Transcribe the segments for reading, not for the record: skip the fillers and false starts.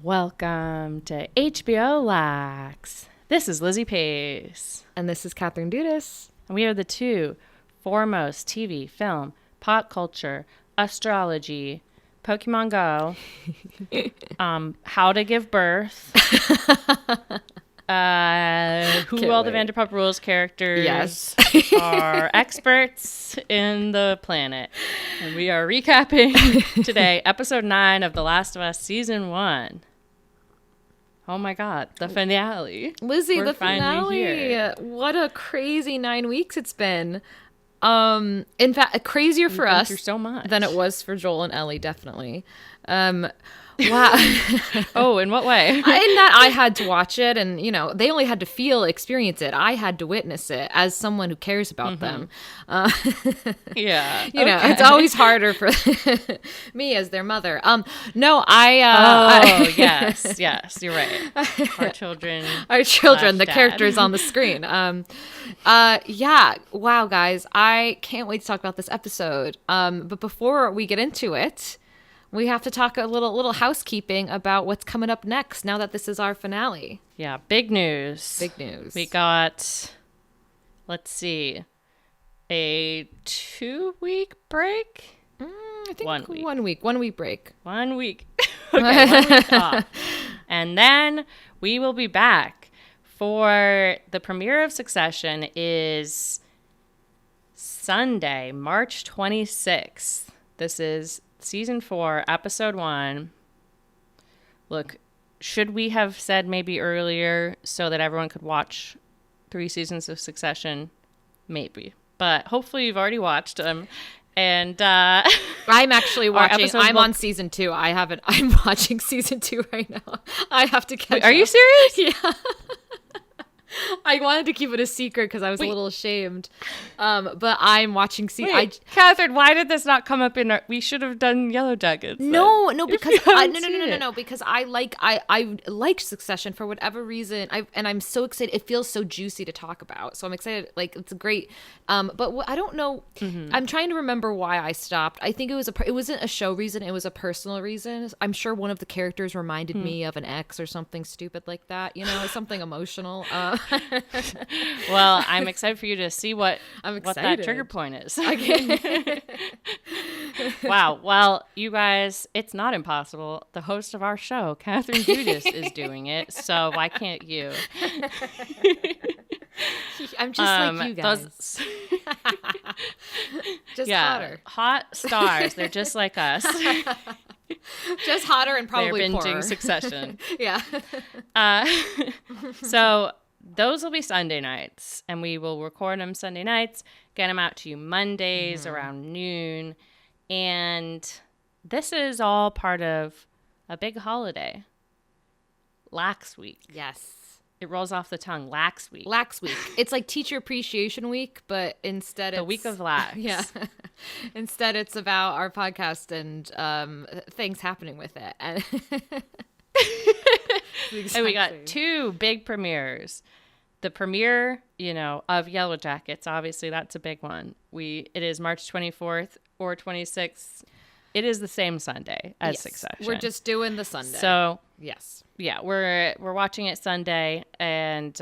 Welcome to HBO Lax. This is Lizzy Pace. And this is Katherine Dudas. And we are the two foremost TV, film, pop culture, astrology, Pokemon Go, how to give birth, who all the Vanderpump Rules characters are experts in the planet. And we are recapping today episode 9 of The Last of Us season 1. Oh my God, the finale. Lizzy, We're the finale. here. What a crazy 9 weeks it's been. In fact, crazier for us through so much than it was for Joel and Ellie, definitely. Wow. Oh, in what way? In that I had to watch it, and they only had to experience it. I had to witness it as someone who cares about them. Yeah, it's always harder for me as their mother. No, yes, you're right. Our children, the characters on the screen. Yeah. Wow, guys, I can't wait to talk about this episode. But before we get into it, we have to talk a little housekeeping about what's coming up next now that this is our finale. Yeah, big news. Big news. We got, let's see, a 2-week break? I think 1 week. 1 week. 1 week break. 1 week. Okay, 1 week off. And then we will be back for the premiere of Succession is Sunday, March 26th. This is Season 4, Episode 1. Look, should we have said maybe earlier so that everyone could watch 3 seasons of Succession? Maybe. But hopefully you've already watched them. And I'm actually watching. I'm on season 2. I'm watching season 2 right now. I have to catch up. Are you serious? Yeah. I wanted to keep it a secret because I was a little ashamed. But I'm watching Katherine, why did this not come up in our... We should have done Yellow Jackets. No, because no, because I like Succession for whatever reason. I'm so excited. It feels so juicy to talk about. So I'm excited. Like, it's great. But I don't know. Mm-hmm. I'm trying to remember why I stopped. I think it wasn't a show reason. It was a personal reason. I'm sure one of the characters reminded me of an ex or something stupid like that. Something emotional. Well, I'm excited for you to see what that trigger point is. Okay. Wow. Well, you guys, it's not impossible. The host of our show, Katherine Dudas, is doing it. So why can't you? I'm just like you guys. Just hotter. Hot stars. They're just like us. Just hotter and probably They're binging poorer. Succession. Yeah. So those will be Sunday nights, and we will record them Sunday nights, get them out to you Mondays around noon, and this is all part of a big holiday, Lax Week. Yes. It rolls off the tongue, Lax Week. Lax Week. It's like Teacher Appreciation Week, but instead the week of lax. Yeah. Instead it's about our podcast and things happening with it. And And we got 2 big premieres. The premiere, of Yellow Jackets, obviously that's a big one. It is March 24th or 26th. It is the same Sunday as Succession. We're just doing the Sunday. So, yes. Yeah, we're watching it Sunday and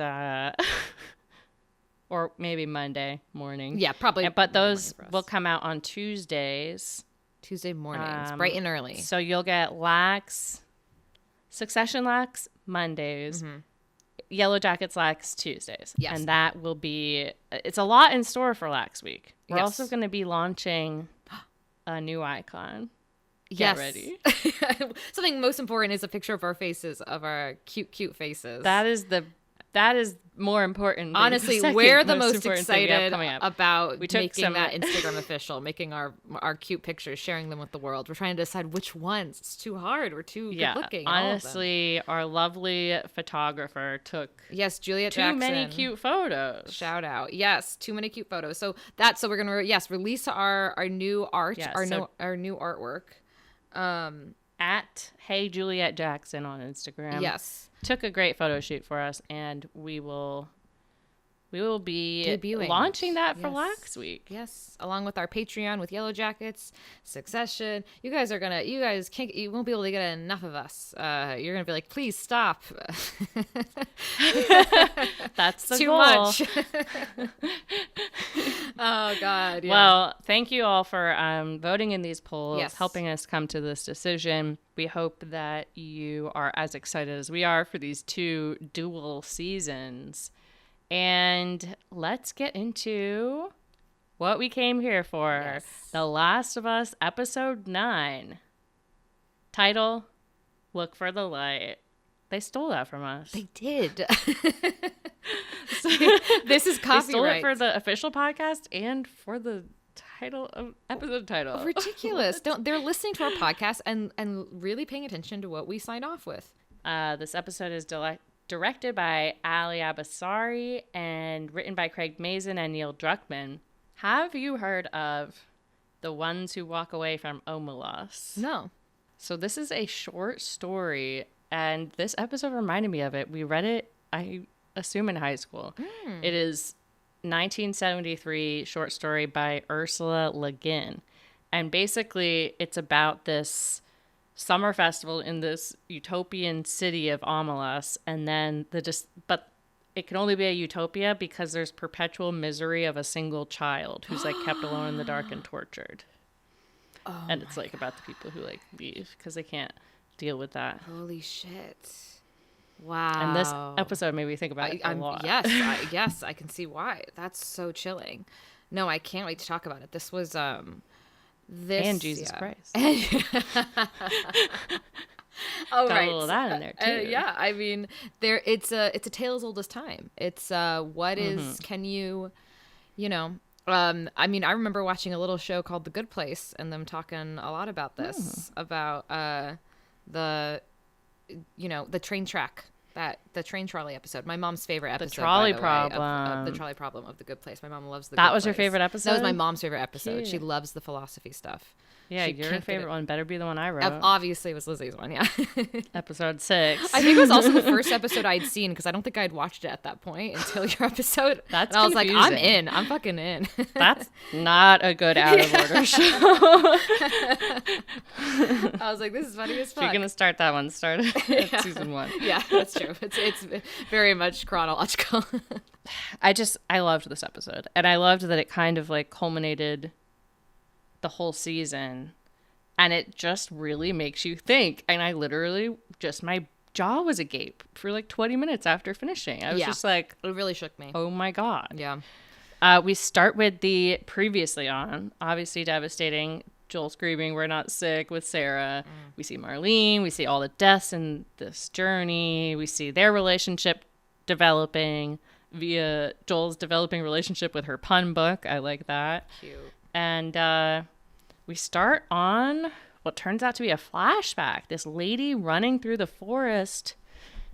or maybe Monday morning. Yeah, probably. But those will come out on Tuesdays. Tuesday mornings, bright and early. So you'll get Succession Lax Mondays, Yellow Jackets Lax Tuesdays. Yes. And that will be, it's a lot in store for Lax Week. We're also going to be launching a new icon. Get ready. Something most important is a picture of our faces, of our cute faces. That is more important. Honestly, we're the most excited about making that Instagram official, making our cute pictures, sharing them with the world. We're trying to decide which ones. It's too hard. We're too good looking. Honestly, our lovely photographer took Juliet too Jackson. many cute photos. Shout out. Yes, too many cute photos. So we're gonna release our new art, our new artwork. At Hey Juliet Jackson on Instagram. Yes. Took a great photo shoot for us, and we will we will be Debuting launching that for Yes. next week. Yes, along with our Patreon with Yellow Jackets, Succession. You guys can't, you won't be able to get enough of us. You're gonna be like, please stop. That's the Too goal. much. Oh God. Yeah. Well, thank you all for voting in these polls, Yes. helping us come to this decision. We hope that you are as excited as we are for these 2 dual seasons. And let's get into what we came here for. Yes. The Last of Us, Episode 9. Title, Look for the Light. They stole that from us. They did. This is They copyright. stole it for the official podcast and for the title of episode title. Ridiculous. They're listening to our podcast and really paying attention to what we signed off with. This episode is directed by Ali Abasari and written by Craig Mazin and Neil Druckmann. Have you heard of The Ones Who Walk Away from Omelas? No. So this is a short story, and this episode reminded me of it. We read it, I assume, in high school. It is 1973 short story by Ursula Le Guin. And basically, it's about this summer festival in this utopian city of Omelas, and then but it can only be a utopia because there's perpetual misery of a single child who's like kept alone in the dark and tortured. Oh, and it's like about the people who like leave because they can't deal with that. Holy shit. Wow. And this episode made me think about it a lot. Yes, I can see why. That's so chilling. No, I can't wait to talk about it. This was this And Jesus Christ. Oh, Got right. a little of that in there too. Yeah, I mean, it's a tale as old as time. It's what is can you know. I mean, I remember watching a little show called The Good Place, and them talking a lot about this, about the train track. The train trolley episode, my mom's favorite episode. The trolley by the way, problem. of the trolley problem of The Good Place. My mom loves The That Good was your Place. favorite episode? That was my mom's favorite episode. Cute. She loves the philosophy stuff. Yeah, She your can't get favorite it. one better be the one I wrote. Obviously, it was Lizzie's one. Yeah. Episode 6. I think it was also the first episode I'd seen because I don't think I'd watched it at that point until your episode. That's and I was like, I'm confusing. in. I'm fucking in. That's not a good out of order show. I was like, this is funny as If you're fuck. gonna start that one, start it at season 1. Yeah, that's true. It's very much chronological. I loved this episode, and I loved that it kind of like culminated the whole season, and it just really makes you think. And I literally just, my jaw was agape for like 20 minutes after finishing. I was just like, It really shook me. oh my God. Yeah. We start with the previously on, obviously devastating, Joel screaming, "We're not sick," with Sarah. We see Marlene. We see all the deaths in this journey. We see their relationship developing via Joel's developing relationship with her pun book. I like that. Cute. And we start on what turns out to be a flashback. This lady running through the forest.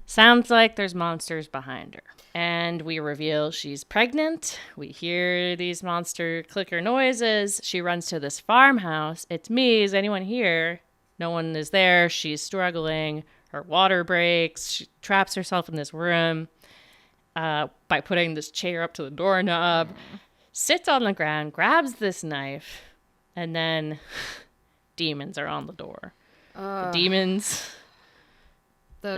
Sounds like there's monsters behind her. And we reveal she's pregnant. We hear these monster clicker noises. She runs to this farmhouse. It's me. Is anyone here? No one is there. She's struggling. Her water breaks. She traps herself in this room by putting this chair up to the doorknob. Sits on the ground, grabs this knife, and then demons are on the door. The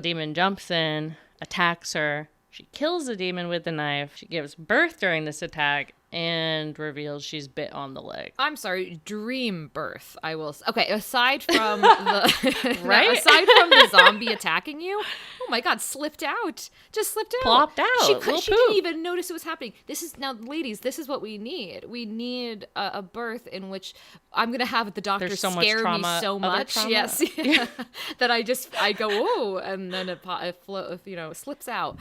demon jumps in, attacks her. She kills the demon with the knife. She gives birth during this attack and reveals she's bit on the leg. I'm sorry, dream birth. I will. Okay, aside from the Right? aside from the zombie attacking you, oh my God, slipped out. Just slipped out. Plopped out. She Little didn't poop. even notice it was happening. This is now, ladies. This is what we need. We need a birth in which I'm gonna have the doctor There's so much scare me trauma, so other much. trauma. Yes, that I go oh, and then it slips out.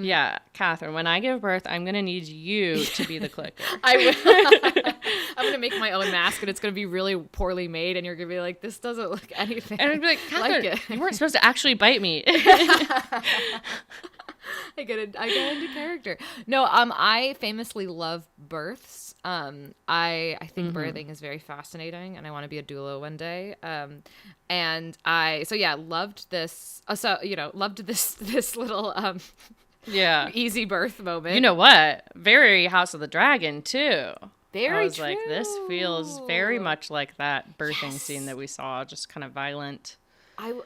Yeah, Catherine, when I give birth, I'm going to need you to be the clicker. I will. I'm gonna make my own mask, and it's gonna be really poorly made, and you're gonna be like, "This doesn't look anything." And I'd be like, Catherine, it. you weren't supposed to actually bite me. I get into character. No, I famously love births. I think birthing is very fascinating, and I want to be a doula one day. And loved this. Loved this little Yeah. Easy birth moment. You know what? Very House of the Dragon, too. Very I was true. like, this feels very much like that birthing scene that we saw, just kind of violent.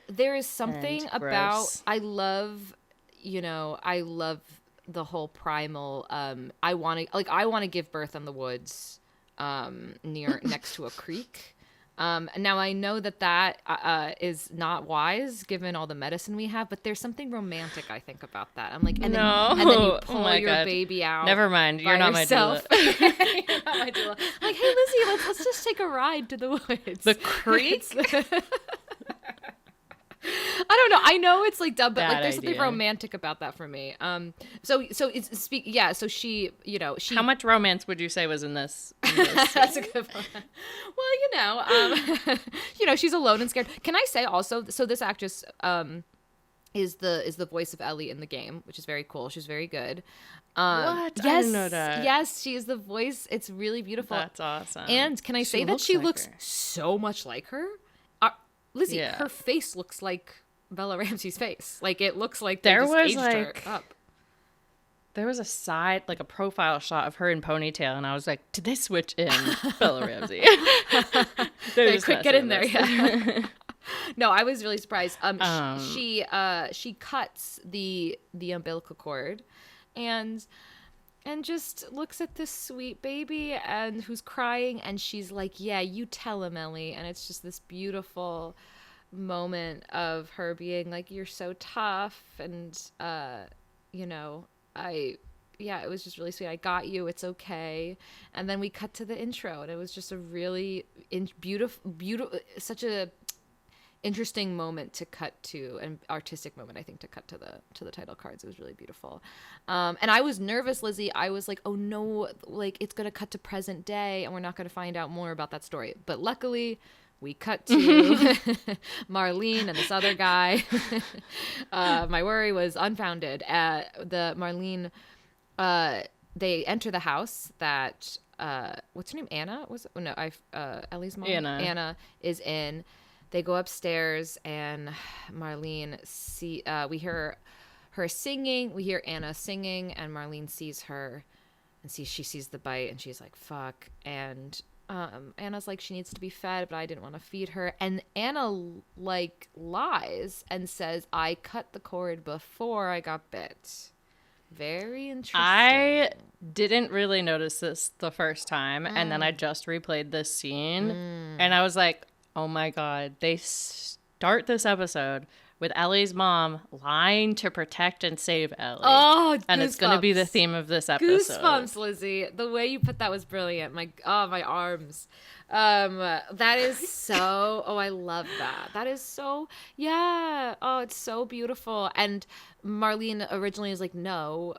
There is something and about, gross. I love the whole primal, I want to give birth in the woods, next to a creek. Now I know that is not wise given all the medicine we have, but there's something romantic, I think, about that. I'm like, and then you pull your baby out. Never mind. You're not yourself. my doula. You're not my doula. I'm like, hey, Lizzy, let's just take a ride to the woods. The creek? I don't know. I know it's like dumb, but Bad like there's something idea. romantic about that for me. So So she, How much romance would you say was in this? That's a good one. Well, she's alone and scared. Can I say also? So this actress is the voice of Ellie in the game, which is very cool. She's very good. What? Yes, I didn't know that. Yes, she is the voice. It's really beautiful. That's awesome. And can I say that she looks her. so much like her? Lizzy, Yeah. her face looks like Bella Ramsey's face. Like, it looks like There just was, aged her like- up. There was a profile shot of her in ponytail, and I was like, did they switch in Bella Ramsey? They quick get in there, yeah. No, I was really surprised. She cuts the umbilical cord, and just looks at this sweet baby and who's crying, and she's like, yeah, you tell him, Ellie. And it's just this beautiful moment of her being like, you're so tough, and it was just really sweet. I got you, it's okay. And then we cut to the intro, and it was just a really beautiful, such a interesting moment to cut to, an artistic moment, I think, to cut to the title cards. It was really beautiful. And I was nervous, Lizzy. I was like, oh no, like it's gonna cut to present day and we're not gonna find out more about that story. But luckily we cut to Marlene and this other guy. My worry was unfounded. The Marlene, they enter the house that what's her name, Anna Ellie's mom, Anna is in. They go upstairs, and Marlene we hear her singing. We hear Anna singing, and Marlene sees her, and she sees the bite, and she's like, "Fuck!" And Anna's like, she needs to be fed, but I didn't want to feed her. And Anna like lies and says, "I cut the cord before I got bit." Very interesting. I didn't really notice this the first time, and then I just replayed this scene, and I was like, oh my God, they start this episode with Ellie's mom lying to protect and save Ellie. Oh, and it's going to be the theme of this episode. Goosebumps, Lizzy. The way you put that was brilliant. My arms. That is so, I love that. That is so, yeah. Oh, it's so beautiful. And Marlene originally is like, no.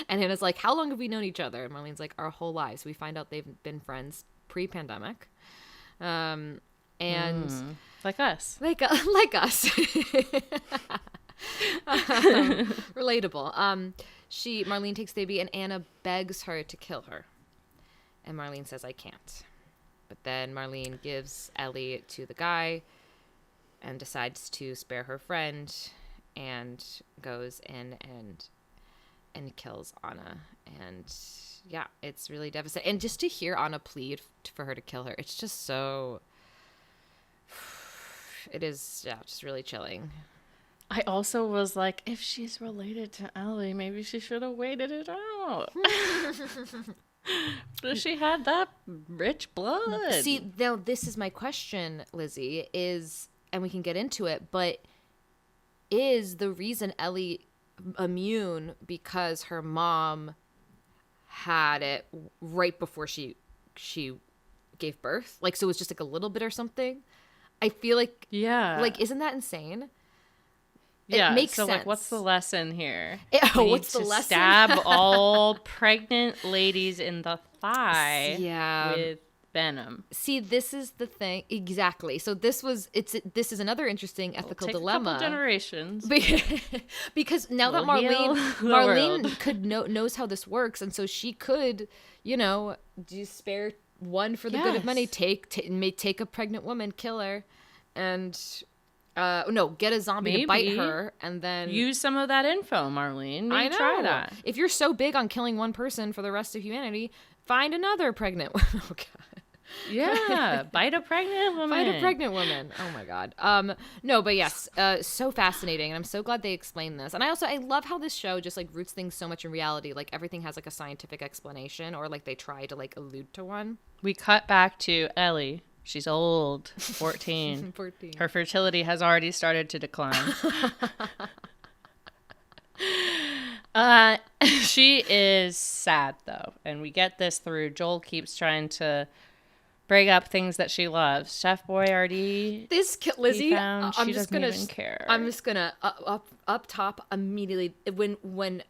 And Hannah's like, how long have we known each other? And Marlene's like, our whole lives. We find out they've been friends pre-pandemic. Like us. Like us. Relatable. Marlene takes the baby, and Anna begs her to kill her. And Marlene says, I can't. But then Marlene gives Ellie to the guy and decides to spare her friend and goes in and kills Anna. And yeah, it's really devastating. And just to hear Anna plead for her to kill her, it's just so... It is, yeah, just really chilling. I also was like, if she's related to Ellie, maybe she should have waited it out. But she had that rich blood. See, now this is my question, Lizzy, and we can get into it, but is the reason Ellie immune because her mom had it right before she gave birth? Like, so it was just like a little bit or something? I feel like, yeah, like, isn't that insane? Yeah, it makes so sense. Like, what's the lesson here? What's the lesson? Stab all pregnant ladies in the thigh yeah. with venom. See, this is the thing. Exactly. So this is another interesting ethical dilemma. A couple generations. Because now that Marlene knows how this works, and so she could, just spare one for the good of many. Take a pregnant woman, kill her, and No, get a zombie to bite Maybe. her and then Use some of that info, Marlene. Maybe I know. try that. If you're so big on killing one person for the rest of humanity, find another pregnant woman. Oh, God. Yeah, bite a pregnant woman. Find a pregnant woman. Oh my God. No, but yes, so fascinating, and I'm so glad they explained this. And I love how this show just like roots things so much in reality. Like everything has like a scientific explanation, or like they try to like allude to one. We cut back to Ellie. She's old, 14. 14. Her fertility has already started to decline. She is sad though, and we get this through Joel keeps trying to break up things that she loves. Chef Boyardee. Lizzy, she doesn't even care. I'm just gonna up top immediately when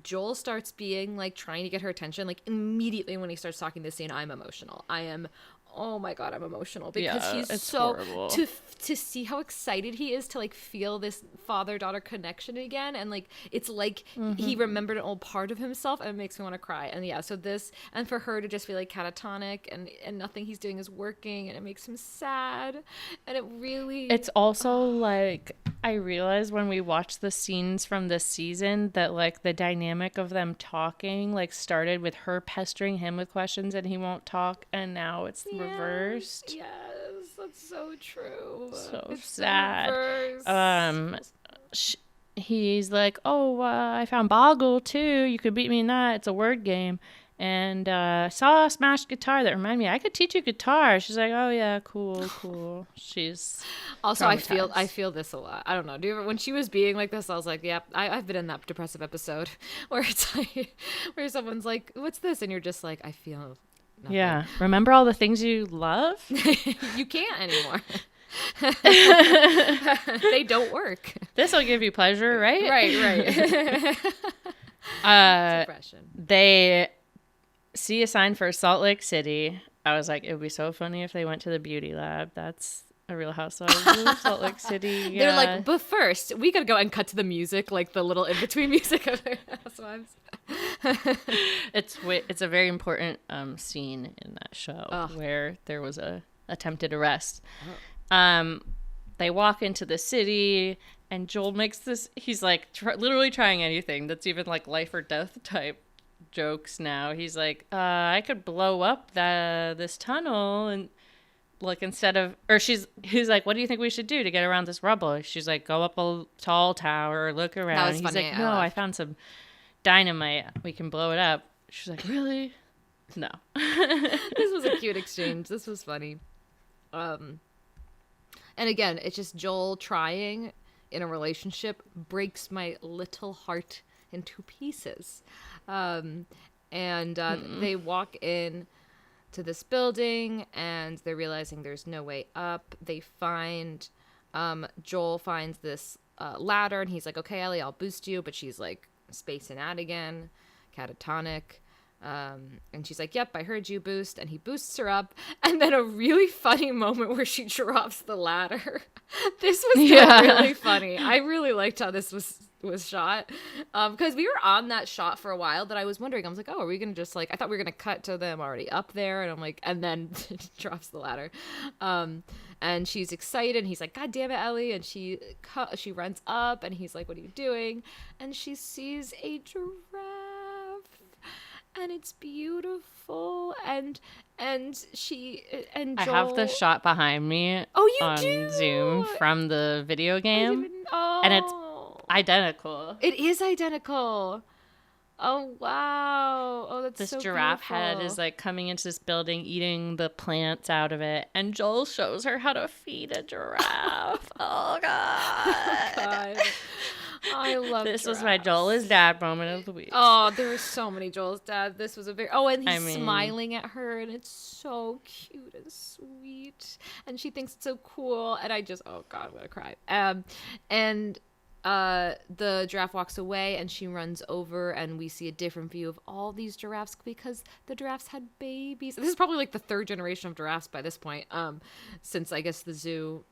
Joel starts being like trying to get her attention, like immediately when he starts talking this scene, I'm emotional. Oh my God, I'm emotional because he's so horrible. To see how excited he is to like feel this father-daughter connection again, and like it's like he remembered an old part of himself, and it makes me want to cry. And yeah, so this, and for her to just be like catatonic and nothing he's doing is working, and it makes him sad, and it's also like I realized when we watched the scenes from this season that like the dynamic of them talking like started with her pestering him with questions and he won't talk, and now it's reversed. Yes, that's so true. It's sad. He's like, oh, I found Boggle too. You could beat me in that. It's a word game. And saw a smashed guitar that reminded me I could teach you guitar. She's like, oh yeah, cool. She's also I feel this a lot. I don't know. Do you ever, when she was being like this, I was like, yep, I've been in that depressive episode where it's like where someone's like, what's this? And you're just like, I feel nothing. Yeah. Remember all the things you love? You can't anymore. They don't work. This will give you pleasure, right? Right. Depression. They see a sign for Salt Lake City. I was like, it would be so funny if they went to the beauty lab. That's a Real Housewives of Salt Lake City. Yeah. They're like, but first, we gotta go and cut to the music, like the little in-between music of the Housewives. It's a very important scene in that show where there was a attempted arrest. They walk into the city, and Joel makes this. He's like literally trying anything that's even like life or death type jokes now. He's like, I could blow up this tunnel, and like he's like, what do you think we should do to get around this rubble? She's like, go up a tall tower, look around. He's funny. like, no, I found some dynamite. We can blow it up. She's like, really? No. This was a cute exchange. This was funny. And again, it's just Joel trying in a relationship breaks my little heart into pieces. They walk in to this building and they're realizing there's no way up. They find Joel finds this ladder and he's like, okay, Ellie, I'll boost you. But she's like spacing out again, catatonic. And she's like, yep, I heard you boost. And he boosts her up. And then a really funny moment where she drops the ladder. This was really funny. I really liked how this was shot. Because we were on that shot for a while that I was wondering. I was like, oh, are we going to just like, I thought we were going to cut to them already up there. And I'm like, and then drops the ladder. And she's excited. And he's like, God damn it, Ellie. And she runs up and he's like, what are you doing? And she sees a giraffe. And it's beautiful, and Joel... I have the shot behind me. Oh, you on do? Zoom from the video game, and it's identical. It is identical. Oh wow! Oh, that's this so giraffe beautiful. head is like coming into this building, eating the plants out of it, and Joel shows her how to feed a giraffe. Oh god! Oh, god. I love this. Giraffes. Was my Joel is dad moment of the week. Oh, there were so many Joel's dad. This was a very and he's smiling at her, and it's so cute and sweet, and she thinks it's so cool, and I just oh god, I'm gonna cry. The giraffe walks away, and she runs over, and we see a different view of all these giraffes because the giraffes had babies. This is probably like the third generation of giraffes by this point, since I guess the zoo,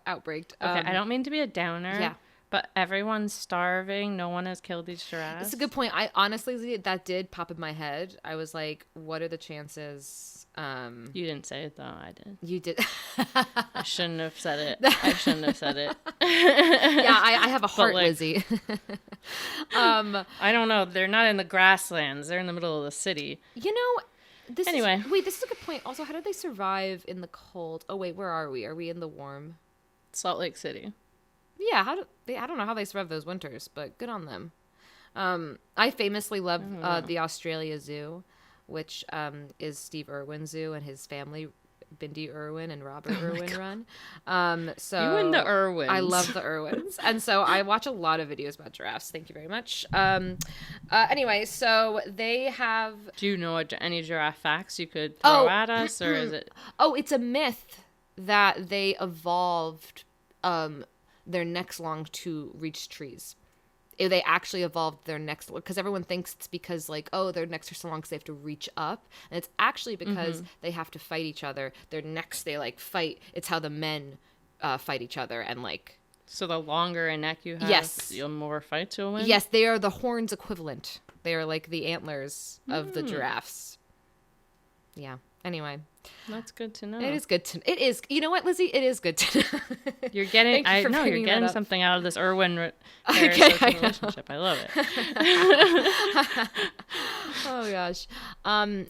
outbreaked. Okay, I don't mean to be a downer. Yeah. But everyone's starving. No one has killed these giraffes. That's a good point. I honestly, that did pop in my head. I was like, what are the chances? You didn't say it, though. I did. You did. I shouldn't have said it. Yeah, I have a heart, like, Lizzie. I don't know. They're not in the grasslands. They're in the middle of the city. You know, this is a good point. Also, how did they survive in the cold? Oh, wait, where are we? Are we in the warm? Salt Lake City. Yeah, I don't know how they survive those winters, but good on them. I famously love the Australia Zoo, which is Steve Irwin's zoo, and his family, Bindi Irwin and Robert Irwin, run. So you and the Irwins. I love the Irwins, and so I watch a lot of videos about giraffes. Thank you very much. Anyway, so they have. Do you know any giraffe facts you could throw at us, or is it? Oh, it's a myth that they evolved their necks long to reach trees. They actually evolved their necks, because everyone thinks it's because, like, oh, their necks are so long because they have to reach up, and it's actually because they have to fight each other. Their necks, they like fight. It's how the men fight each other, and like. So the longer a neck you have, yes, the more fights you'll win. Yes, they are the horns equivalent. They are like the antlers of the giraffes. Yeah. Anyway. That's good to know. It is good to. It is. You know what, Lizzie? It is good to know. You're getting. Thank you for you're getting something out of this Irwin relationship. I love it. Oh gosh.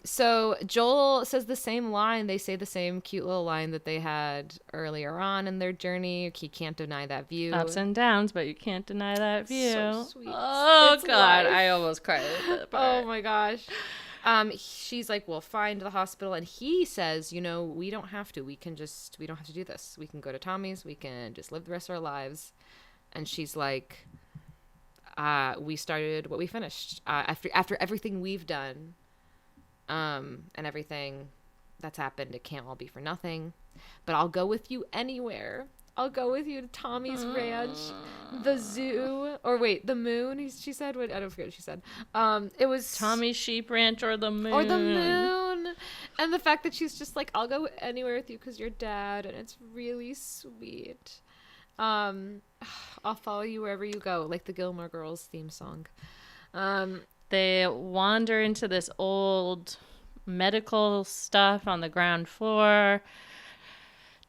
So Joel says the same line. They say the same cute little line that they had earlier on in their journey. He can't deny that view. Ups and downs, but you can't deny that view. So sweet. Oh It's God, life. I almost cried at that part. Oh my gosh. She's like, we'll find the hospital, and he says, you know, we don't have to. We don't have to do this. We can go to Tommy's. We can just live the rest of our lives. And she's like, we started what we finished. After everything we've done, and everything that's happened, it can't all be for nothing. But I'll go with you anywhere. I'll go with you to Tommy's ranch, the zoo, or wait, the moon. She said, what? I don't forget what she said. It was Tommy's Sheep Ranch or the moon. Or the moon. And the fact that she's just like, I'll go anywhere with you because you're dad, and it's really sweet. I'll follow you wherever you go, like the Gilmore Girls theme song. They wander into this old medical stuff on the ground floor.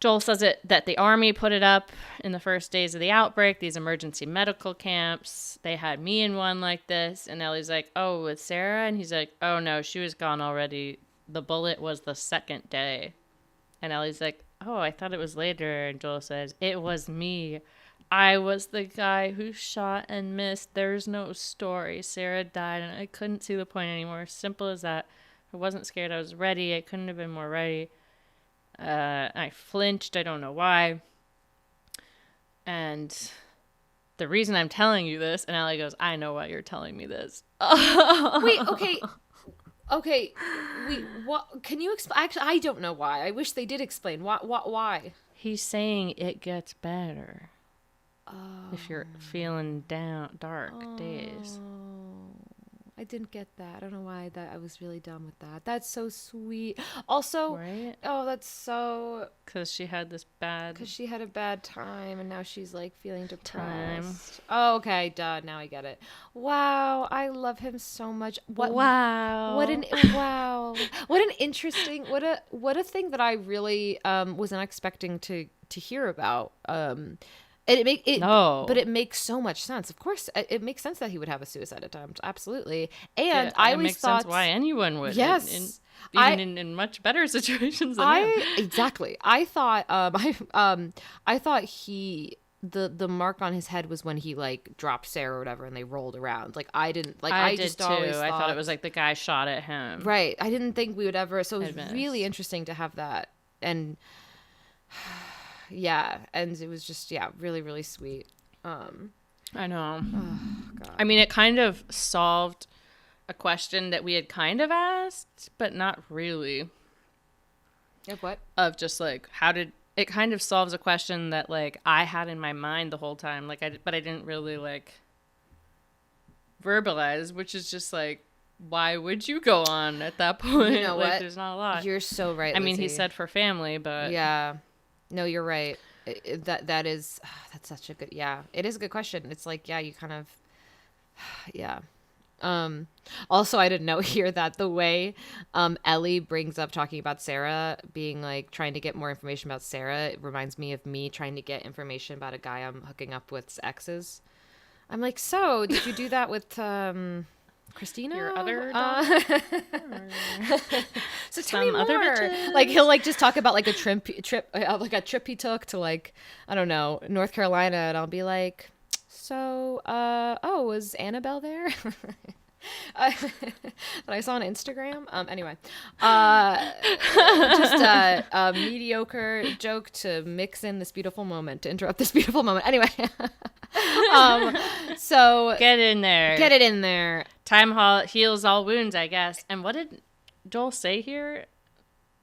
Joel says that the army put it up in the first days of the outbreak, these emergency medical camps. They had me in one like this. And Ellie's like, oh, with Sarah? And he's like, oh, no, she was gone already. The bullet was the second day. And Ellie's like, oh, I thought it was later. And Joel says, it was me. I was the guy who shot and missed. There's no story. Sarah died, and I couldn't see the point anymore. Simple as that. I wasn't scared. I was ready. I couldn't have been more ready. I flinched. I don't know why. And the reason I'm telling you this, and Allie goes, I know why you're telling me this. Wait, okay. Wait, what? Can you explain? Actually, I don't know why. I wish they did explain. Why? He's saying it gets better. If you're feeling dark days. I didn't get that. I don't know why I was really dumb with that. That's so sweet. Also, right? Oh, that's so... Because she had a bad time, and now she's, like, feeling depressed. Oh, okay, duh. Now I get it. Wow, I love him so much. Wow. What an interesting... What a thing that I really wasn't expecting to hear about. But it makes so much sense. Of course, it makes sense that he would have a suicide attempt. Absolutely. And I always thought, sense why anyone would. Yes, even in much better situations than him. Exactly. I thought I thought the mark on his head was when he like dropped Sarah or whatever, and they rolled around. Like I didn't like. I did just too. always I thought it was like the guy shot at him. Right. I didn't think we would ever. So it was really interesting to have that. And. Yeah, and it was just really, really sweet. I know. Oh, God. I mean, it kind of solved a question that we had kind of asked, but not really. Of what? Of just like, how did it kind of solves a question that like I had in my mind the whole time, like but I didn't really like verbalize, which is just like, why would you go on at that point? You know like, what? There's not a lot. You're so right. I mean, Lizzie. he said for family, but yeah. No, you're right. that is that's such a good, yeah, it is a good question. It's like, yeah, you kind of, yeah. Also, I didn't know here that the way Ellie brings up talking about Sarah being like trying to get more information about Sarah, it reminds me of me trying to get information about a guy I'm hooking up with's exes. I'm like, so did you do that with Christina, your other daughter? So tell me more. Other bitches? Like he'll like just talk about like a trip like a trip he took to like, I don't know, North Carolina, and I'll be like, so oh, was Annabelle there? That I saw on Instagram. Anyway, just a mediocre joke to mix in this beautiful moment, to interrupt this beautiful moment. Anyway, so get in there. Get it in there. Time heals all wounds, I guess. And what did Joel say here?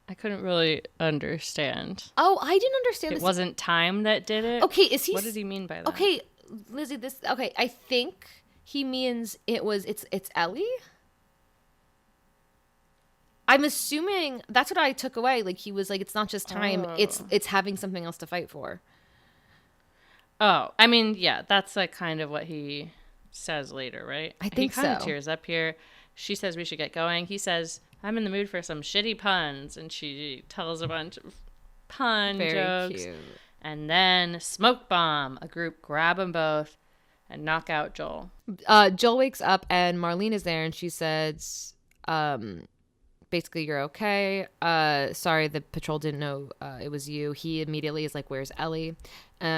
I couldn't really understand. Oh, I didn't understand. It wasn't time that did it. Okay, is he? What does he mean by that? Okay, Lizzie, I think he means it's Ellie. I'm assuming that's what I took away. Like he was like, it's not just time, it's having something else to fight for. Oh, I mean, yeah, that's like kind of what he says later, right? I think he kind of tears up here. She says we should get going. He says, I'm in the mood for some shitty puns, and she tells a bunch of pun jokes. Cute. And then smoke bomb. A group grab them both and knock out Joel. Joel wakes up and Marlene is there, and she says, basically, you're okay. Sorry, the patrol didn't know it was you. He immediately is like, where's Ellie?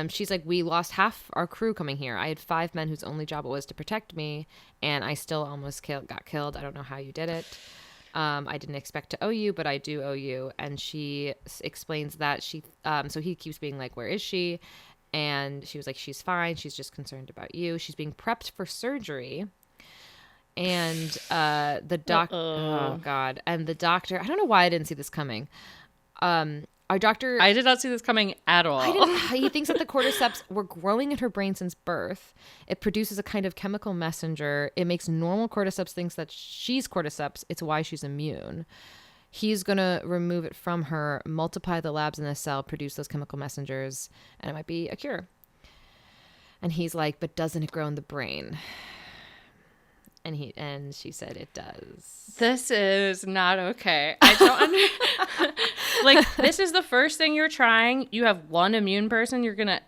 She's like, we lost half our crew coming here. I had 5 men whose only job it was to protect me, and I still almost got killed. I don't know how you did it. I didn't expect to owe you, but I do owe you. And she explains that so he keeps being like, where is she? And she was like, she's fine. She's just concerned about you. She's being prepped for surgery. And the doctor, oh God. And the doctor, I don't know why I didn't see this coming. Our doctor, I did not see this coming at all. He thinks that the cordyceps were growing in her brain since birth. It produces a kind of chemical messenger. It makes normal cordyceps think that she's cordyceps. It's why she's immune. He's going to remove it from her, multiply the labs in the cell, produce those chemical messengers, and it might be a cure. And he's like, but doesn't it grow in the brain? And she said it does. This is not okay. I don't like, this is the first thing you're trying. You have one immune person. You're going to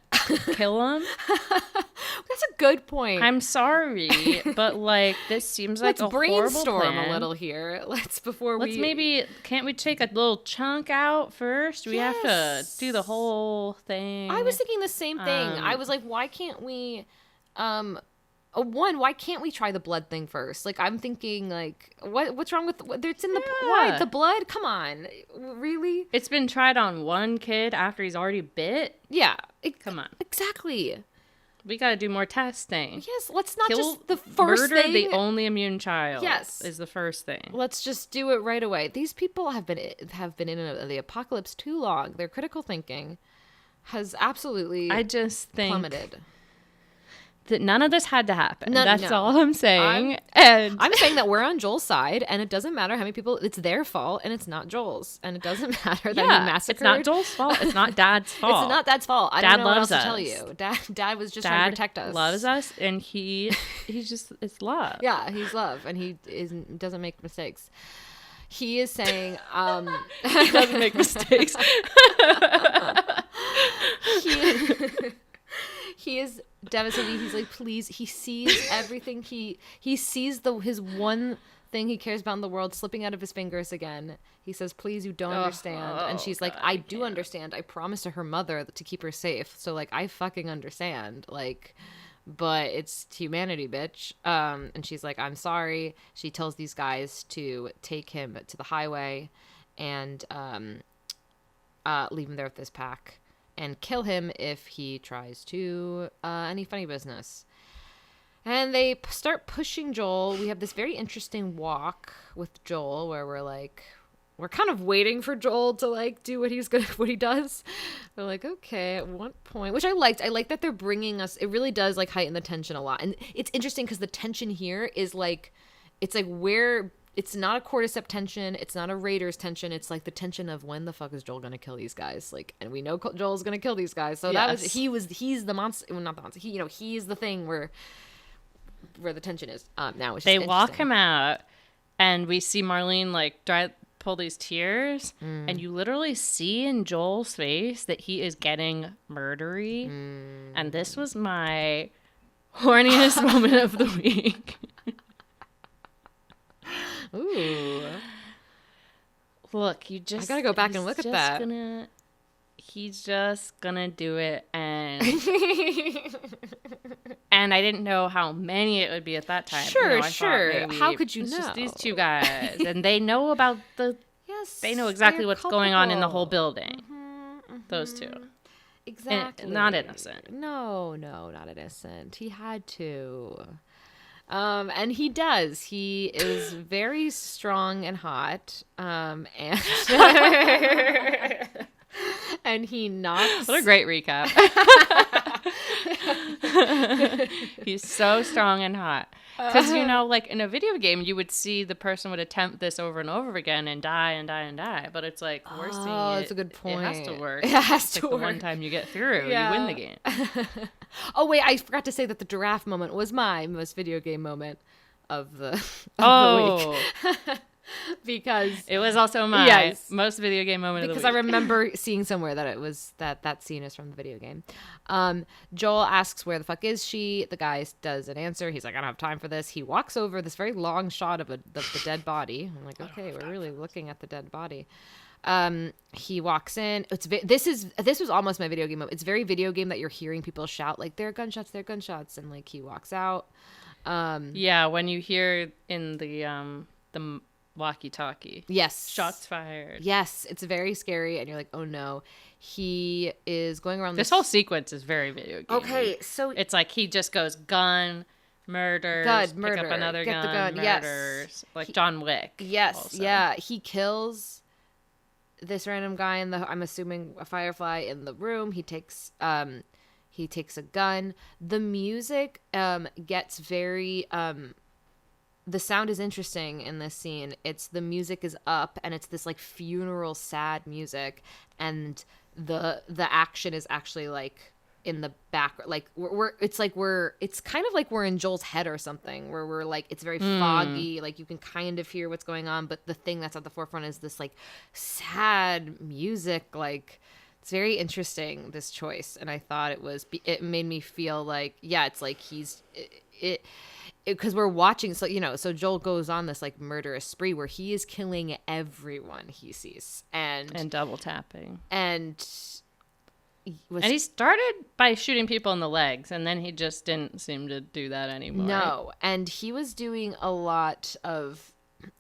kill him. That's a good point. I'm sorry, but like, this seems like a horrible plan. Let's brainstorm a little here. Can't we take a little chunk out first? We have to do the whole thing. I was thinking the same thing. I was like, why can't we, why can't we try the blood thing first? Like, I'm thinking, like, what's wrong with it's in the why the blood? Come on, really? It's been tried on one kid after he's already bit. Yeah, come on, exactly. We got to do more testing. Yes, let's not just the first thing. The only immune child. Yes, is the first thing. Let's just do it right away. These people have been in the apocalypse too long. Their critical thinking has absolutely, I just think, plummeted. That none of this had to happen. That's all I'm saying. I'm saying that we're on Joel's side, and it doesn't matter how many people. It's their fault, and it's not Joel's. And it doesn't matter that he massacred. It's not Joel's fault. It's not Dad's fault. It's not Dad's fault. I Dad don't know loves what else us. to tell you. Dad was just trying to protect us. Loves us, and he's just, it's love. Yeah, he's love, and he doesn't make mistakes. He is saying he doesn't make mistakes. He is devastated. He's like, please. He sees everything. He sees his one thing he cares about in the world slipping out of his fingers again. He says, please, you don't understand. And she's like, I do understand. I promised to her mother to keep her safe. So, like, I fucking understand. Like, but it's humanity, bitch. And she's like, I'm sorry. She tells these guys to take him to the highway and leave him there with this pack. And kill him if he tries to any funny business. And they start pushing Joel. We have this very interesting walk with Joel where we're kind of waiting for Joel to like do what he does. We're like, okay, at what point? Which I liked. I like that they're bringing us. It really does like heighten the tension a lot. And it's interesting because the tension here is like, it's like where it's not a cordyceps tension. It's not a Raiders tension. It's like the tension of when the fuck is Joel going to kill these guys? Like, and we know Joel's going to kill these guys. So he's the monster. Well, not the monster. He's the thing where the tension is. Now it's just they walk him out, and we see Marlene like pull these tears, and you literally see in Joel's face that he is getting murdery. And this was my horniest moment of the week. Ooh. Look, I gotta go back and look at that. He's just gonna do it, and and I didn't know how many it would be at that time. Sure. Thought how could you know? Just these two guys, and they know about Yes, they know exactly what's culpable. going on in the whole building. Those two. Exactly. And not innocent. No, not innocent. He had to. And he does. He is very strong and hot. And and he knocks. What a great recap. He's so strong and hot. Because, like in a video game, you would see the person would attempt this over and over again and die and die and die. But it's like, we're seeing it. That's a good point. It has to work. It has to work. The one time you get through, you win the game. Oh, wait, I forgot to say that the giraffe moment was my most video game moment of the week. Because it was also my most video game moment of the week. Because I remember seeing somewhere that it was that scene is from the video game. Joel asks where the fuck is she? The guy doesn't answer. He's like, I don't have time for this. He walks over this very long shot of the dead body. I'm like, okay, we're really looking at the dead body. He walks in. This was almost my video game moment. It's very video game that you're hearing people shout like, there are gunshots, and like he walks out. When you hear in the walkie-talkie. Yes. Shots fired. Yes. It's very scary. And you're like, oh no. He is going around this whole sequence is very video game. Okay. So it's like he just goes gun, murders, pick up another gun, murders. Yes. Like John Wick. Yes. Also. Yeah. He kills this random guy I'm assuming a Firefly in the room. He takes a gun. The music gets very the sound is interesting in this scene. The music is up and it's this like funeral sad music, and the action is actually like in the back, like it's kind of like we're in Joel's head or something, where we're like, it's very foggy, like you can kind of hear what's going on, but the thing that's at the forefront is this like sad music. Like it's very interesting, this choice, and I thought it made me feel like, it's like because we're watching, so Joel goes on this like murderous spree where he is killing everyone he sees and double tapping, and he started by shooting people in the legs, and then he just didn't seem to do that anymore. No, and he was doing a lot of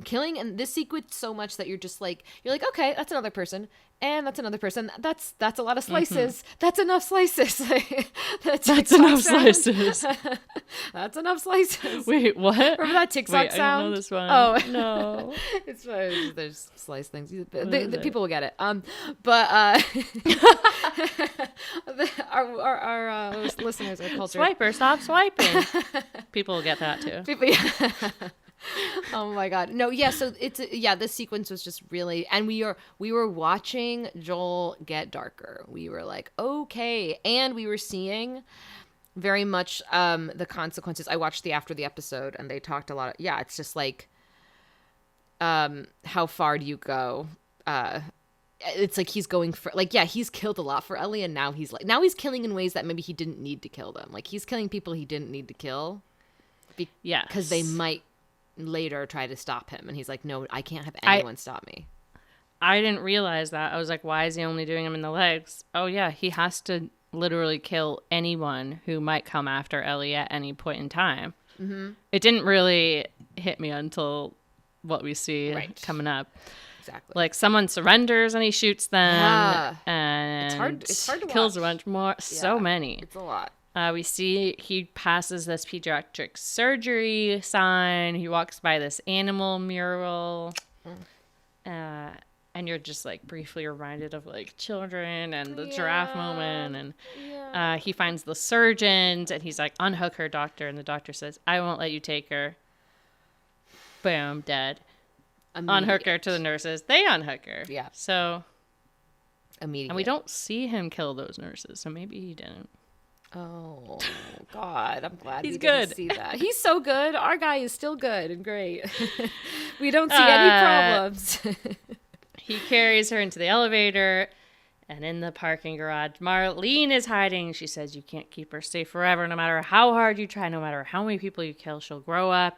killing in this sequence so much that you're like, okay, that's another person. And that's another person. That's a lot of slices. Mm-hmm. That's enough slices. That's enough slices. That's enough slices. Wait, what? Remember that TikTok sound? I don't know this one. Oh no, it's there's slice things. The people will get it. But our listeners are cultured. Swiper, stop swiping. People will get that too. Oh my god. No, so this sequence was just really, and we were watching Joel get darker. We were like, okay, and we were seeing very much the consequences. I watched the after the episode, and they talked a lot it's just like how far do you go? It's like he's going for he's killed a lot for Ellie, and now he's killing in ways that maybe he didn't need to kill them. Like he's killing people he didn't need to kill because they might later try to stop him, and he's like, no, I can't have anyone stop me. I didn't realize that. I was like, why is he only doing him in the legs? Oh yeah, he has to literally kill anyone who might come after Ellie at any point in time. Mm-hmm. It didn't really hit me until what we see coming up. Exactly. Like someone surrenders and he shoots them, and it's hard to kills watch. a bunch more. So many. It's a lot. We see he passes this pediatric surgery sign. He walks by this animal mural. And you're just like briefly reminded of like children and the giraffe moment. And he finds the surgeons and he's like, unhook her, doctor. And the doctor says, I won't let you take her. Boom, dead. unhook her to the nurses. They unhook her. Yeah. So immediate. And we don't see him kill those nurses, so maybe he didn't. Oh God, I'm glad He's we good. didn't see that. He's so good. Our guy is still good and great. We don't see any problems. He carries her into the elevator, and in the parking garage, Marlene is hiding. She says you can't keep her safe forever. No matter how hard you try, no matter how many people you kill, she'll grow up.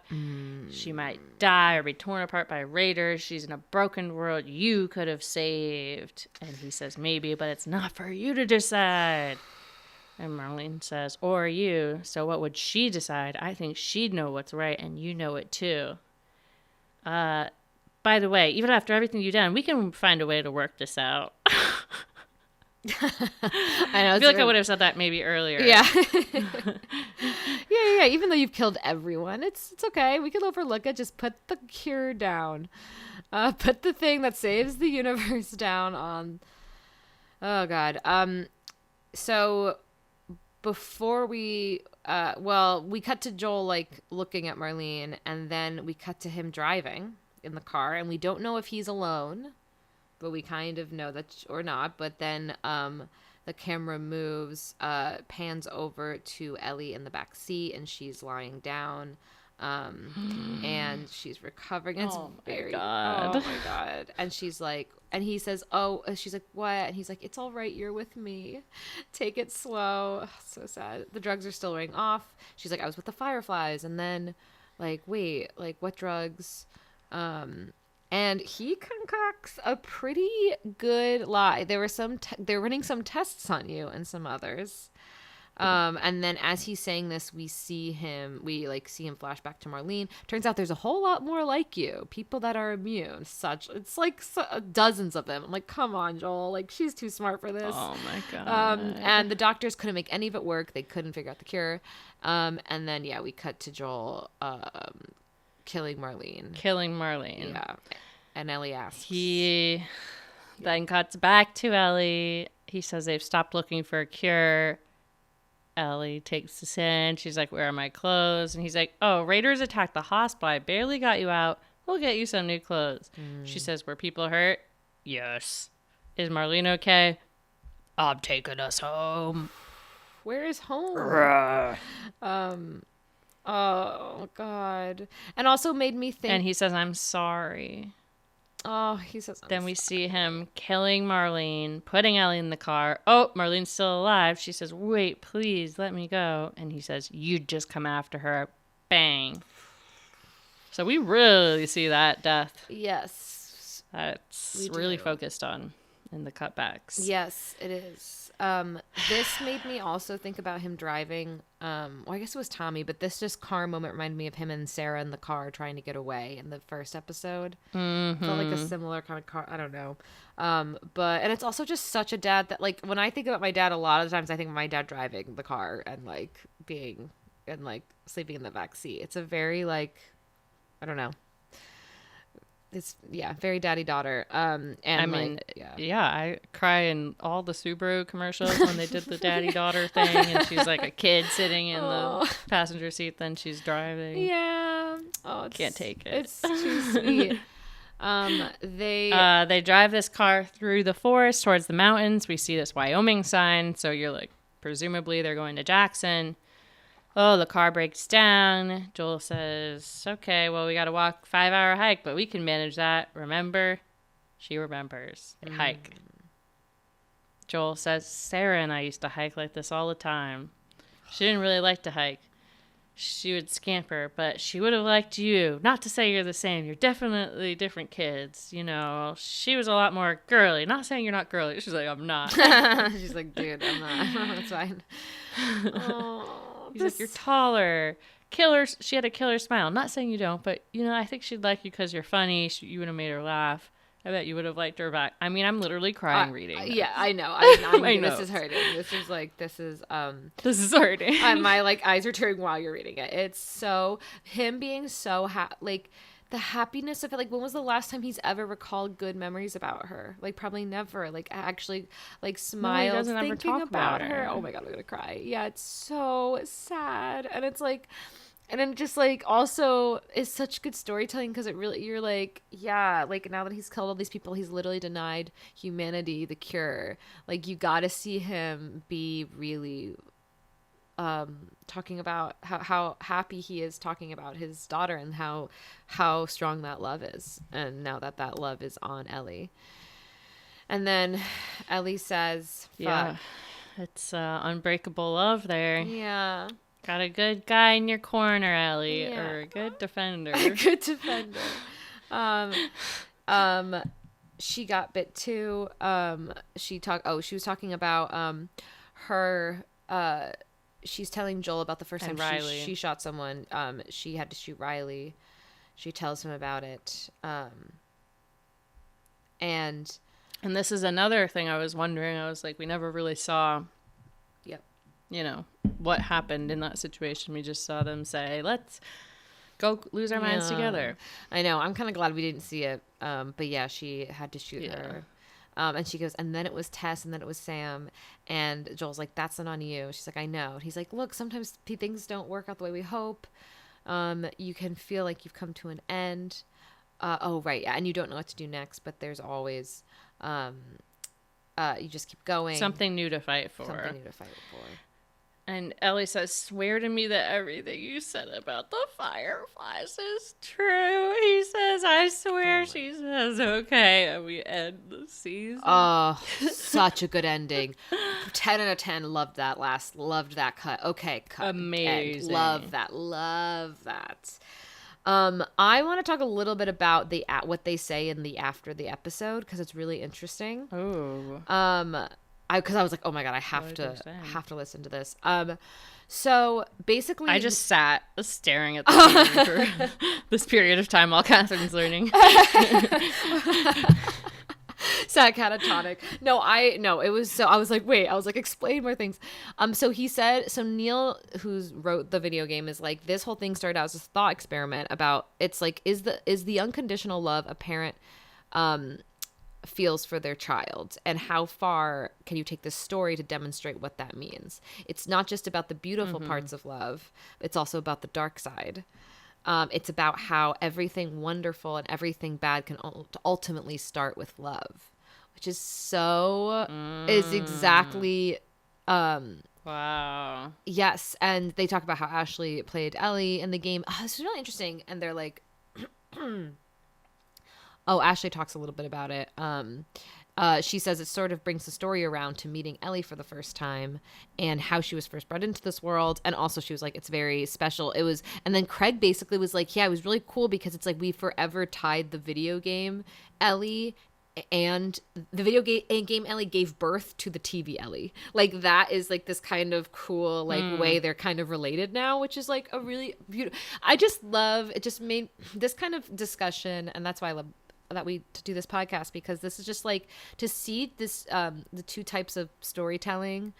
She might die or be torn apart by raiders. She's in a broken world you could have saved. And he says maybe, but it's not for you to decide. And Marlene says, or you. So what would she decide? I think she'd know what's right, and you know it too. By the way, even after everything you've done, we can find a way to work this out. I feel like I would have said that maybe earlier. Yeah. yeah. Even though you've killed everyone, it's okay. We can overlook it. Just put the cure down. Put the thing that saves the universe down on. Oh God. So before we cut to Joel like looking at Marlene, and then we cut to him driving in the car, and we don't know if he's alone, but we kind of know that or not. But then the camera moves, pans over to Ellie in the back seat, and she's lying down, and she's recovering. It's oh my God. And she's like, and he says, she's like, what? And he's like, it's all right, you're with me. Take it slow. Ugh, so sad. The drugs are still wearing off. She's like, I was with the Fireflies. And then, like, wait, like, what drugs? And he concocts a pretty good lie. There were they're running some tests on you and some others. And then as he's saying this, we see him flash back to Marlene. Turns out there's a whole lot more like you, people that are immune. It's like dozens of them. I'm like, come on, Joel. Like, she's too smart for this. Oh my God. And the doctors couldn't make any of it work. They couldn't figure out the cure. And then, we cut to Joel, killing Marlene. Yeah. And Ellie asks. He then cuts back to Ellie. He says they've stopped looking for a cure. Ellie takes this in. She's like, where are my clothes? And he's like, oh, raiders attacked the hospital. I barely got you out. We'll get you some new clothes. She says, were people hurt? Yes. Is Marlene okay? I'm taking us home. Where is home? Oh, God. And also made me think. And he says, I'm sorry. Oh, he says. Then we see him killing Marlene, putting Ellie in the car. Oh, Marlene's still alive. She says, wait, please let me go. And he says, you just come after her. Bang. So we really see that death. Yes. That's really focused on in the cutbacks. Yes, it is. This made me also think about him driving. I guess it was Tommy, but this car moment reminded me of him and Sarah in the car trying to get away in the first episode. Mm-hmm. Felt like a similar kind of car. I don't know. And it's also just such a dad that, like, when I think about my dad, a lot of times I think of my dad driving the car and like being and like sleeping in the back seat. It's a very like, I don't know. It's very daddy daughter. And I mean, I cry in all the Subaru commercials when they did the daddy daughter thing, and she's like a kid sitting in the passenger seat, then she's driving. Yeah. Can't take it. It's too sweet. They drive this car through the forest towards the mountains. We see this Wyoming sign, so you're like, presumably they're going to Jackson. Oh, the car breaks down. Joel says, okay, well, we got to walk 5-hour hike, but we can manage that. Remember? She remembers. They hike. Joel says, Sarah and I used to hike like this all the time. She didn't really like to hike. She would scamper, but she would have liked you. Not to say you're the same. You're definitely different kids. You know, she was a lot more girly. Not saying you're not girly. She's like, I'm not. She's like, dude, I'm not. That's fine. Oh. He's like, you're taller. She had a killer smile. Not saying you don't, but, you know, I think she'd like you because you're funny. You would have made her laugh. I bet you would have liked her back. I mean, I'm literally crying reading this. Yeah, I know. This is hurting. This is hurting. My, like, eyes are tearing while you're reading it. It's so, him being so, the happiness of it. Like, when was the last time he's ever recalled good memories about her? Like, probably never. Like, actually, like, smiled thinking about her. Oh my God, I'm gonna cry. Yeah, it's so sad. And it's like, And then just like also it's such good storytelling because it really you're like, yeah, like now that he's killed all these people, he's literally denied humanity the cure. Like you got to see him be really talking about how happy he is talking about his daughter and how strong that love is. And now that love is on Ellie. And then Ellie says, fuck. Yeah. It's unbreakable love there. Yeah. Got a good guy in your corner, Ellie, Yeah. or a good defender. A good defender. She got bit too. She was talking about her. She's telling Joel about the first And time Riley. she shot someone. She had to shoot Riley. She tells him about it. And this is another thing I was wondering. I was like, we never really saw. Yep. You know what happened in that situation. We just saw them say, "Let's go lose our minds together." I know. I'm kind of glad we didn't see it. But yeah, she had to shoot her. And she goes, and then it was Tess, and then it was Sam. And Joel's like, that's not on you. She's like, I know. And he's like, look, sometimes things don't work out the way we hope. You can feel like you've come to an end. Oh, right. Yeah. And you don't know what to do next, but there's always, you just keep going. Something new to fight for. And Ellie says, swear to me that everything you said about the fireflies is true. He says, I swear. She says, okay. And we end the season. Oh, such a good ending. 10 out of 10. Loved that cut. Okay, cut. Amazing. Love that. I want to talk a little bit about what they say in the after the episode because it's really interesting. Oh. Because I was like, oh my god, I have to listen to this. So basically, I just sat staring at the TV for this period of time while Catherine's learning. Sat catatonic. It was so. I was like, wait. I was like, explain more things. So he said. So Neil, who wrote the video game, is like, this whole thing started out as a thought experiment about. It's like, is the unconditional love a parent feels for their child, and how far can you take this story to demonstrate what that means? It's not just about the beautiful parts of love, it's also about the dark side. It's about how everything wonderful and everything bad can ultimately start with love, which is is exactly wow. Yes. And they talk about how Ashley played Ellie in the game. This is really interesting. And they're like Ashley talks a little bit about it. She says it sort of brings the story around to meeting Ellie for the first time and how she was first brought into this world. And also she was like, it's very special. And then Craig basically was like, yeah, it was really cool because it's like we forever tied the video game Ellie and the video game Ellie gave birth to the TV Ellie. Like that is like this kind of cool way they're kind of related now, which is like a really beautiful. I just love it. Just made this kind of discussion, and that's why I love that we do this podcast, because this is just like to see this the two types of storytelling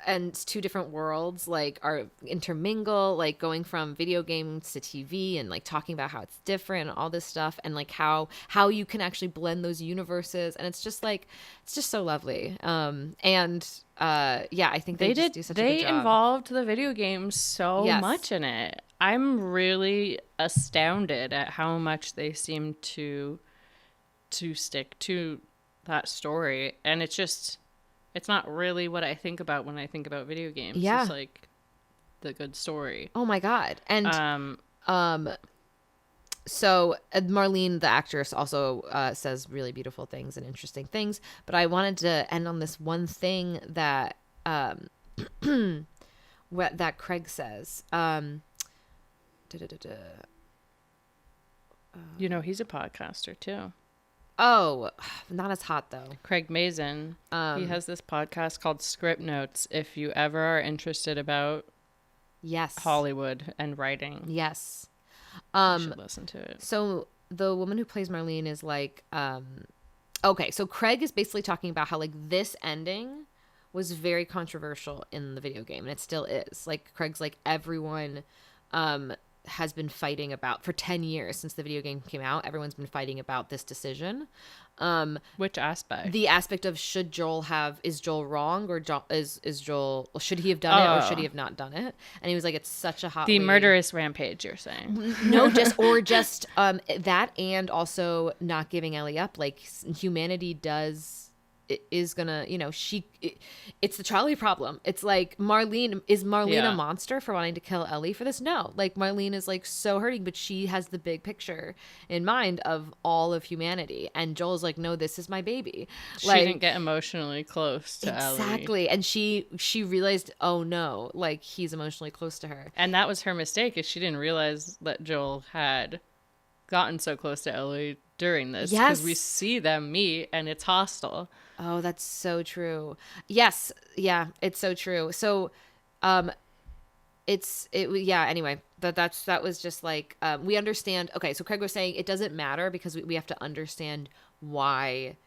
and two different worlds like are intermingle, like going from video games to TV and like talking about how it's different and all this stuff, and like how you can actually blend those universes, and it's just so lovely. I think they just do such a good job. They involved the video games so much in it. I'm really astounded at how much they seem to stick to that story, and it's not really what I think about when I think about video games. Yeah. It's like the good story. Oh my god. And so Marlene, the actress, also says really beautiful things and interesting things, but I wanted to end on this one thing that that Craig says. He's a podcaster too. Oh, not as hot though. Craig Mazin. He has this podcast called Script Notes. If you ever are interested about Hollywood and writing, you should listen to it. So the woman who plays Marlene is like, okay. So Craig is basically talking about how like this ending was very controversial in the video game, and it still is. Like Craig's like everyone has been fighting about for 10 years since the video game came out. Everyone's been fighting about this decision. Which aspect? The aspect of is Joel wrong, or is Joel, should he have done it or should he have not done it? And he was like, it's such a hot the murderous rampage, you're saying? No, just that, and also not giving Ellie up. Like, humanity is gonna, it's the Charlie problem. It's like, is Marlene a monster for wanting to kill Ellie for this? No, like, Marlene is like so hurting, but she has the big picture in mind of all of humanity, and Joel's like, no, this is my baby. She didn't get emotionally close to Ellie. Exactly. And she realized, oh no, like, he's emotionally close to her, and that was her mistake, is she didn't realize that Joel had gotten so close to Ellie during this, because we see them meet and it's hostile. Oh, that's so true. Yes. Yeah, it's so true. So, anyway, that was just like, we understand. Okay. So Craig was saying it doesn't matter because we have to understand why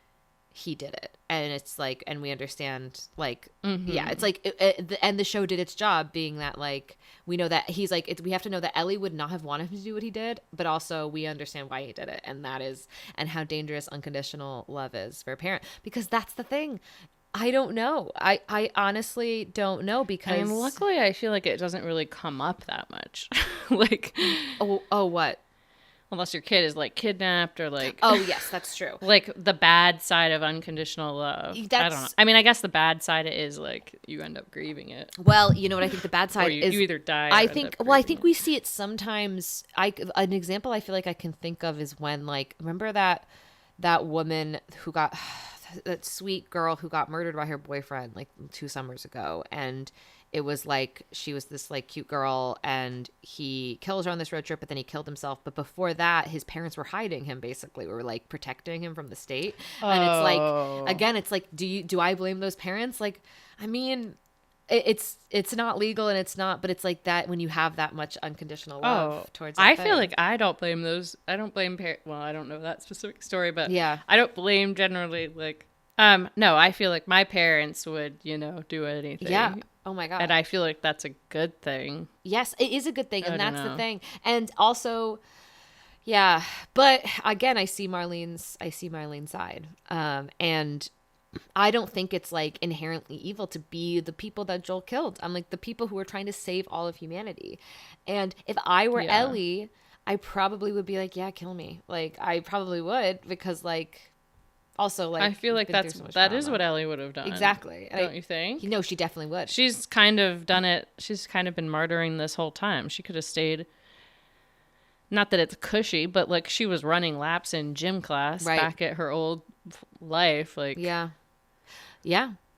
he did it. And it's like, and we understand, like, it's like, and the show did its job, being that, like, we know that he's like, we have to know that Ellie would not have wanted him to do what he did, but also we understand why he did it. And that is, and how dangerous unconditional love is for a parent, because that's the thing. I don't know. I honestly don't know, because. And luckily I feel like it doesn't really come up that much. Like. Oh, what? Unless your kid is, like, kidnapped or, like... Oh, yes, that's true. Like, the bad side of unconditional love. I don't know. I mean, I guess the bad side is, like, you end up grieving it. Well, you know what I think the bad side is? You either die or I think we see it sometimes. An example I feel like I can think of is when, like, remember that woman who got... that sweet girl who got murdered by her boyfriend, like, 2 summers ago, and... It was like, she was this, like, cute girl, and he kills her on this road trip, but then he killed himself. But before that, his parents were hiding him, basically. We were, like, protecting him from the state. And it's like, again, it's like, do I blame those parents? Like, I mean, it's not legal, and it's not, but it's like that when you have that much unconditional love towards that feel like I don't blame those. I don't blame parents. Well, I don't know that specific story, but yeah, I don't blame generally, like, no, I feel like my parents would, do anything. Yeah. Oh my God. And I feel like that's a good thing. Yes, it is a good thing. And that's the thing. And also, yeah, but again, I see Marlene's side. And I don't think it's, like, inherently evil to be the people that Joel killed. I'm like, the people who are trying to save all of humanity. And if I were Ellie, I probably would be like, yeah, kill me. Like, I probably would, because, like, also, like, I feel like that is what Ellie would have done. Exactly. Don't you think? No, she definitely would. She's kind of done it. She's kind of been martyring this whole time. She could have stayed. Not that it's cushy, but, like, she was running laps in gym class back at her old life. Like, yeah.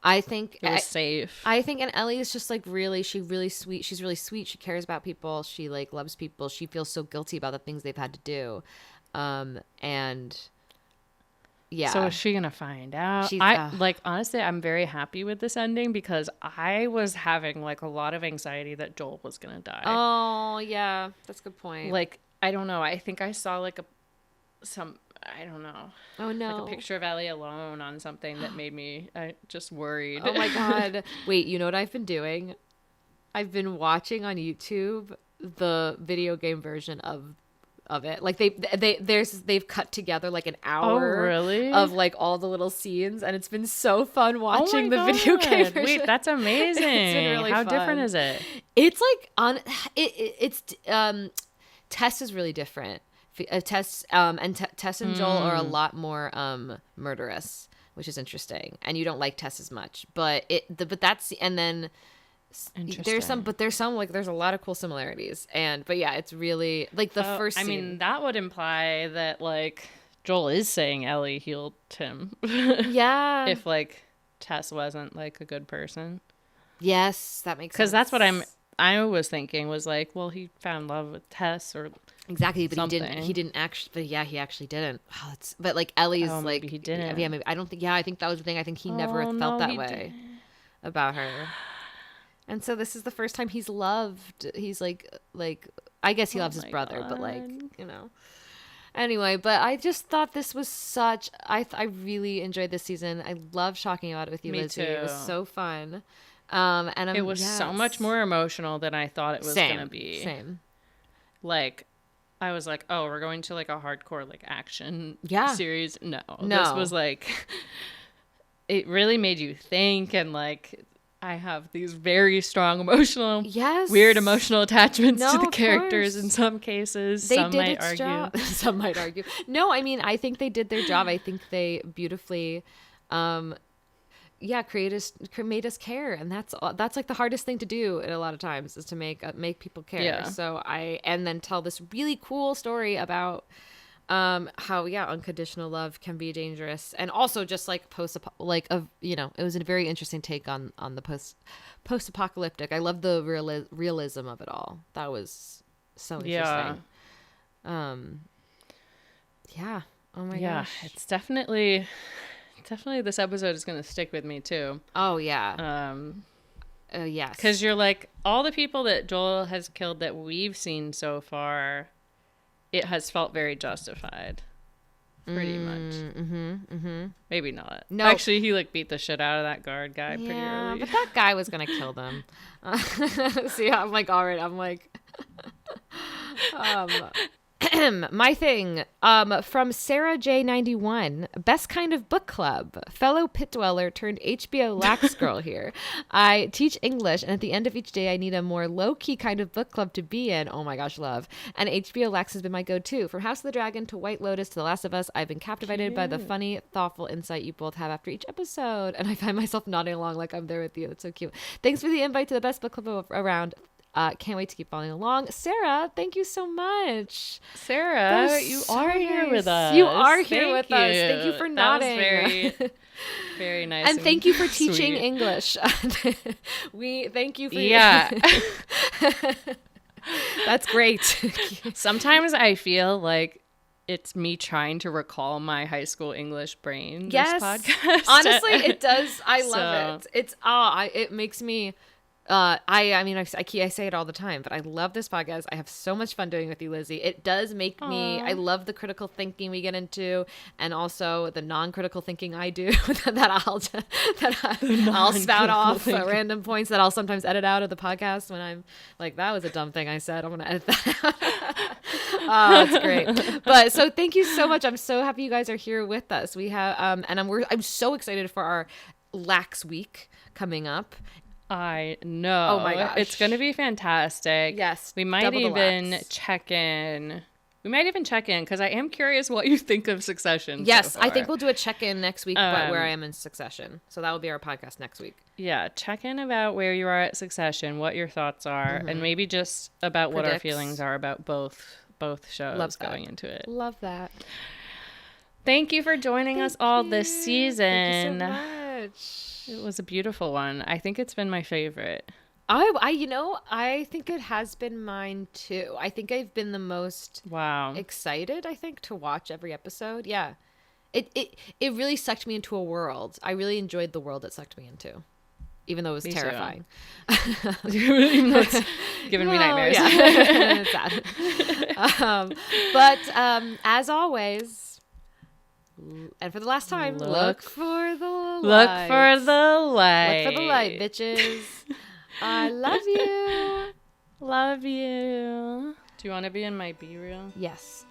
I think it was safe. I think, and Ellie is just, like, she's really sweet. She's really sweet. She cares about people. She, like, loves people. She feels so guilty about the things they've had to do. And yeah. So is she going to find out? Like, honestly, I'm very happy with this ending, because I was having, like, a lot of anxiety that Joel was going to die. Oh, yeah. That's a good point. Like, I don't know. I think I saw, like, I don't know. Oh, no. Like a picture of Ellie alone on something that made me just worried. Oh, my God. Wait, you know what I've been doing? I've been watching on YouTube the video game version of it. Like, they've cut together, like, an hour of, like, all the little scenes, and it's been so fun watching the video game version. Wait, that's amazing. It's been really fun. How different is it? It's like Tess is really different. Tess and Joel are a lot more murderous, which is interesting. And you don't like Tess as much, but there's a lot of cool similarities. But yeah, it's really, like, the first scene. I mean, that would imply that, like, Joel is saying Ellie healed him. Yeah. If, like, Tess wasn't, like, a good person. Yes, that makes sense. Because that's what I was thinking, was like, well, he found love with Tess or exactly, but something. he didn't actually. But yeah, he actually didn't. But, like, Ellie's like, maybe he didn't. Yeah, maybe I don't think. Yeah, I think that was the thing. I think he never felt that way about her. And so this is the first time he's loved. He's like I guess he loves his brother, but, like, Anyway, but I just thought this was I really enjoyed this season. I love talking about it with you, Lizzy. It was so fun. And it was so much more emotional than I thought it was going to be. Same. like, I was like, oh, we're going to like a hardcore like action series. No, this was like, it really made you think, and like, I have these very strong weird emotional attachments to the characters in some cases. Some might argue. Some might argue. No, I mean, I think they did their job. I think they beautifully, made us care, and that's like the hardest thing to do a lot of times, is to make people care. Yeah. So and then tell this really cool story about how unconditional love can be dangerous, and also just like it was a very interesting take on the post-apocalyptic. I love the realism of it all. That was so interesting. Oh my gosh, it's definitely this episode is going to stick with me too. Oh yeah. Yes, because you're like, all the people that Joel has killed that we've seen so far, it has felt very justified, pretty much. Maybe not. No, actually, he like beat the shit out of that guard guy pretty early. But that guy was gonna kill them. See, I'm like, all right. I'm like, my thing. From Sarah J91, best kind of book club. Fellow pit dweller turned HBO lax girl here. I teach English, and at the end of each day, I need a more low-key kind of book club to be in. Oh my gosh, love. And HBO lax has been my go-to. From House of the Dragon to White Lotus to The Last of Us, I've been captivated by the funny, thoughtful insight you both have after each episode. And I find myself nodding along like I'm there with you. It's so cute. Thanks for the invite to the best book club around. Can't wait to keep following along. Sarah, thank you so much. Sarah, you are here with us. You are here with us. Thank you for nodding. That was very, very nice. And thank you for teaching English. We thank you for That's great. Sometimes I feel like it's me trying to recall my high school English brain. This podcast. Honestly, it does. I love it. It's it makes me. I say it all the time, but I love this podcast. I have so much fun doing it with you, Lizzy. It does make me. I love the critical thinking we get into, and also the non-critical thinking I do I'll spout off random points that I'll sometimes edit out of the podcast when I'm like, that was a dumb thing I said. I'm gonna edit that out. Oh, it's great. But so thank you so much. I'm so happy you guys are here with us. We have and I'm so excited for our Lax Week coming up. I know. Oh my gosh. It's going to be fantastic. Yes. We might even check in. Because I am curious what you think of Succession. Yes, so far. I think we'll do a check-in next week about where I am in Succession. So that will be our podcast next week. Yeah, check in about where you are at Succession, what your thoughts are, and maybe just about what our feelings are about both shows going into it. Love that. Thank you for joining us all this season. Thank you so much. It was a beautiful one. I think it's been my favorite. I think it has been mine too. I think I've been the most excited, I think, to watch every episode. Yeah. It really sucked me into a world. I really enjoyed the world it sucked me into. Even though it was terrifying. Even though it's giving me nightmares. Yeah. It's sad. But as always, and for the last time, look for the light. Look for the light. Look for the light, bitches. I love you. Love you. Do you want to be in my B-reel? Yes.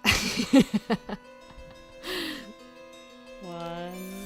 1